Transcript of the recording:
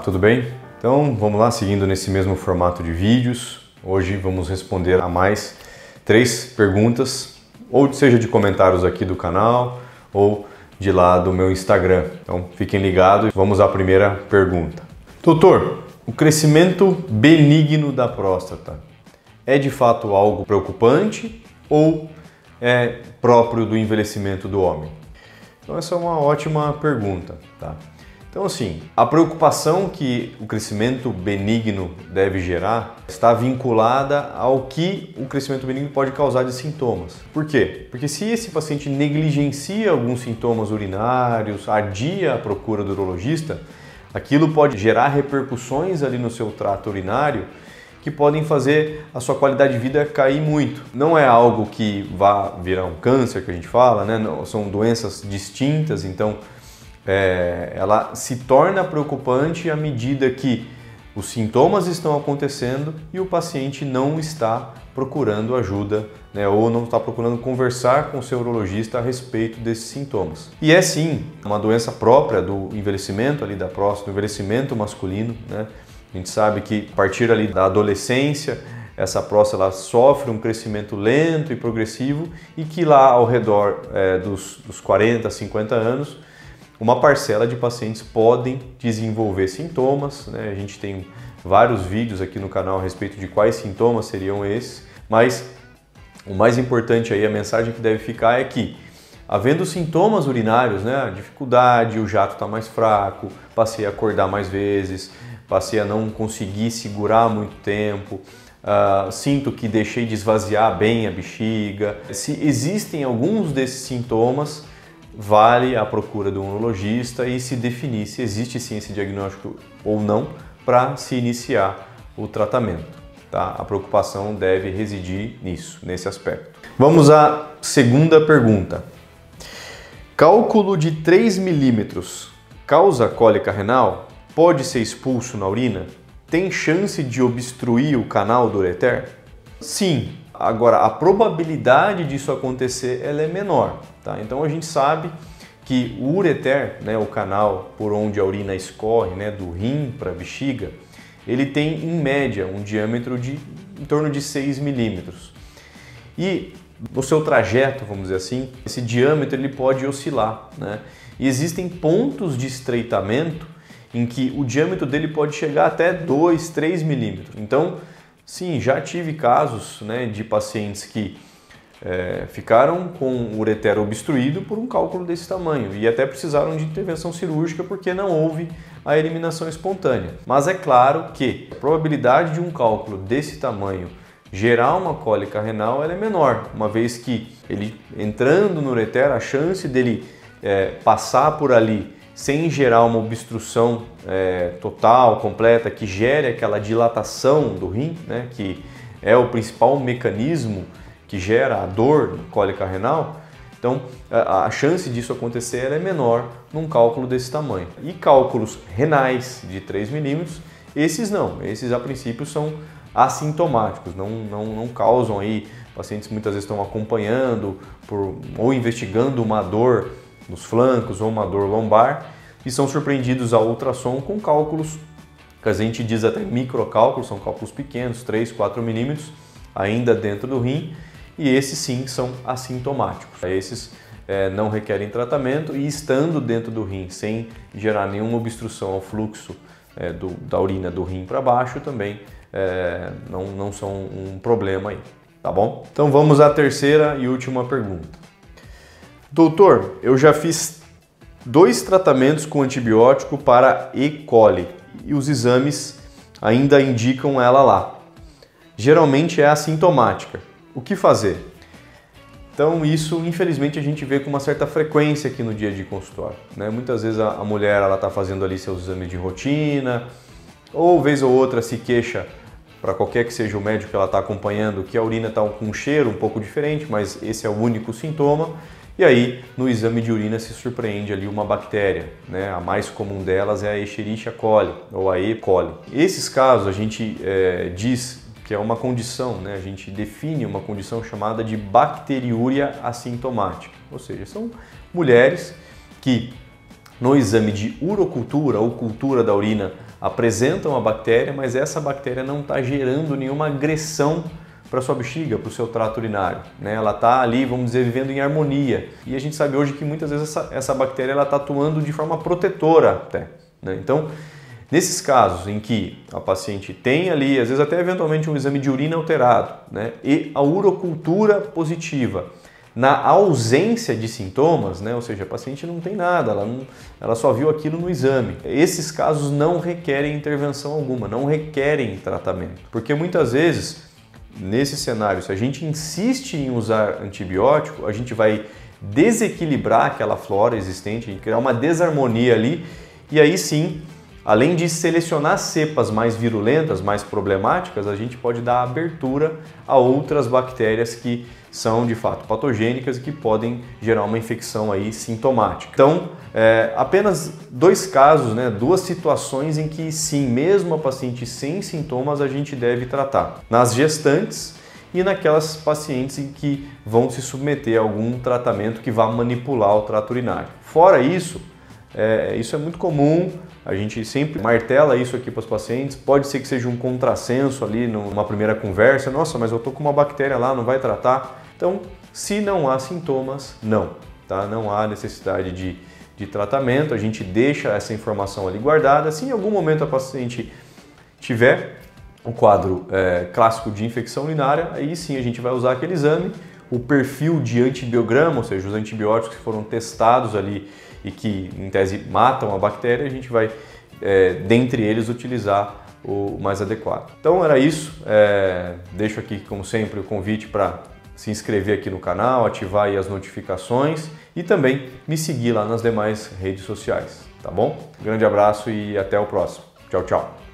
tudo bem? Então vamos lá, seguindo nesse mesmo formato de vídeos. Hoje vamos responder a mais 3 perguntas, ou seja de comentários aqui do canal, ou de lá do meu Instagram. Então fiquem ligados, vamos à primeira pergunta. Doutor, o crescimento benigno da próstata é de fato algo preocupante ou é próprio do envelhecimento do homem? Então essa é uma ótima pergunta, tá? Então assim, a preocupação que o crescimento benigno deve gerar está vinculada ao que o crescimento benigno pode causar de sintomas. Por quê? Porque se esse paciente negligencia alguns sintomas urinários, adia a procura do urologista, aquilo pode gerar repercussões ali no seu trato urinário que podem fazer a sua qualidade de vida cair muito. Não é algo que vá virar um câncer, que a gente fala, né? Não, são doenças distintas, então ela se torna preocupante à medida que os sintomas estão acontecendo e o paciente não está procurando ajuda, né? Ou não está procurando conversar com o seu urologista a respeito desses sintomas. E é sim uma doença própria do envelhecimento ali da próstata, do envelhecimento masculino, né? A gente sabe que a partir ali da adolescência, essa próstata ela sofre um crescimento lento e progressivo e que lá ao redor dos 40, 50 anos, uma parcela de pacientes podem desenvolver sintomas, né? A gente tem vários vídeos aqui no canal a respeito de quais sintomas seriam esses, mas o mais importante aí, a mensagem que deve ficar é que, havendo sintomas urinários, né? A dificuldade, o jato está mais fraco, passei a acordar mais vezes, passei a não conseguir segurar muito tempo, sinto que deixei de esvaziar bem a bexiga. Se existem alguns desses sintomas, vale a procura do urologista e se definir se existe sim esse diagnóstico ou não para se iniciar o tratamento. Tá? A preocupação deve residir nisso, nesse aspecto. Vamos à segunda pergunta. Cálculo de 3 milímetros causa cólica renal? Pode ser expulso na urina? Tem chance de obstruir o canal do ureter? Sim. Agora, a probabilidade disso acontecer ela é menor. Tá? Então a gente sabe que o ureter, né, o canal por onde a urina escorre, né, do rim para a bexiga, ele tem em média um diâmetro de em torno de 6 milímetros. E no seu trajeto, vamos dizer assim, esse diâmetro ele pode oscilar, né? E existem pontos de estreitamento em que o diâmetro dele pode chegar até 2, 3 milímetros. Então, sim, já tive casos, né, de pacientes que ficaram com o ureter obstruído por um cálculo desse tamanho e até precisaram de intervenção cirúrgica porque não houve a eliminação espontânea. Mas é claro que a probabilidade de um cálculo desse tamanho gerar uma cólica renal ela é menor, uma vez que ele entrando no ureter, a chance dele passar por ali sem gerar uma obstrução total, completa, que gere aquela dilatação do rim, né, que é o principal mecanismo que gera a dor cólica renal, então a chance disso acontecer é menor num cálculo desse tamanho. E cálculos renais de 3 milímetros, esses não, esses a princípio são assintomáticos, não causam aí, pacientes muitas vezes estão acompanhando ou investigando uma dor nos flancos ou uma dor lombar e são surpreendidos ao ultrassom com cálculos que a gente diz até microcálculos, são cálculos pequenos, 3, 4 milímetros, ainda dentro do rim, e esses sim são assintomáticos. Esses não requerem tratamento e estando dentro do rim sem gerar nenhuma obstrução ao fluxo da urina do rim para baixo também não são um problema aí, tá bom? Então vamos à terceira e última pergunta. Doutor, eu já fiz 2 tratamentos com antibiótico para E. coli e os exames ainda indicam ela lá. Geralmente é assintomática. O que fazer? Então isso, infelizmente, a gente vê com uma certa frequência aqui no dia de consultório, né? Muitas vezes a mulher está fazendo ali seus exames de rotina, ou vez ou outra se queixa para qualquer que seja o médico que ela está acompanhando que a urina está com um cheiro um pouco diferente, mas esse é o único sintoma. E aí, no exame de urina se surpreende ali uma bactéria, né? A mais comum delas é a Escherichia coli ou a E. coli. Esses casos a gente diz que é uma condição, né? A gente define uma condição chamada de bacteriúria assintomática, ou seja, são mulheres que no exame de urocultura ou cultura da urina apresentam a bactéria, mas essa bactéria não está gerando nenhuma agressão para sua bexiga, para o seu trato urinário, né? Ela está ali, vamos dizer, vivendo em harmonia. E a gente sabe hoje que muitas vezes essa bactéria está atuando de forma protetora até, né? Então, nesses casos em que a paciente tem ali, às vezes até eventualmente um exame de urina alterado, né? E a urocultura positiva, na ausência de sintomas, né? Ou seja, a paciente não tem nada, ela só viu aquilo no exame. Esses casos não requerem intervenção alguma, não requerem tratamento. Porque muitas vezes, nesse cenário, se a gente insiste em usar antibiótico, a gente vai desequilibrar aquela flora existente, criar uma desarmonia ali, e aí sim, além de selecionar cepas mais virulentas, mais problemáticas, a gente pode dar abertura a outras bactérias que são de fato patogênicas e que podem gerar uma infecção aí sintomática. Então, apenas 2 casos, né, 2 situações em que sim, mesmo a paciente sem sintomas, a gente deve tratar. Nas gestantes e naquelas pacientes em que vão se submeter a algum tratamento que vá manipular o trato urinário. Fora isso, isso é muito comum, a gente sempre martela isso aqui para os pacientes, pode ser que seja um contrassenso ali numa primeira conversa, nossa, mas eu estou com uma bactéria lá, não vai tratar? Então, se não há sintomas, não, tá? Não há necessidade de tratamento, a gente deixa essa informação ali guardada, se em algum momento a paciente tiver um quadro clássico de infecção urinária, aí sim a gente vai usar aquele exame, o perfil de antibiograma, ou seja, os antibióticos que foram testados ali e que em tese matam a bactéria, a gente vai, dentre eles, utilizar o mais adequado. Então era isso, deixo aqui como sempre o convite para se inscrever aqui no canal, ativar aí as notificações e também me seguir lá nas demais redes sociais, tá bom? Um grande abraço e até o próximo. Tchau, tchau!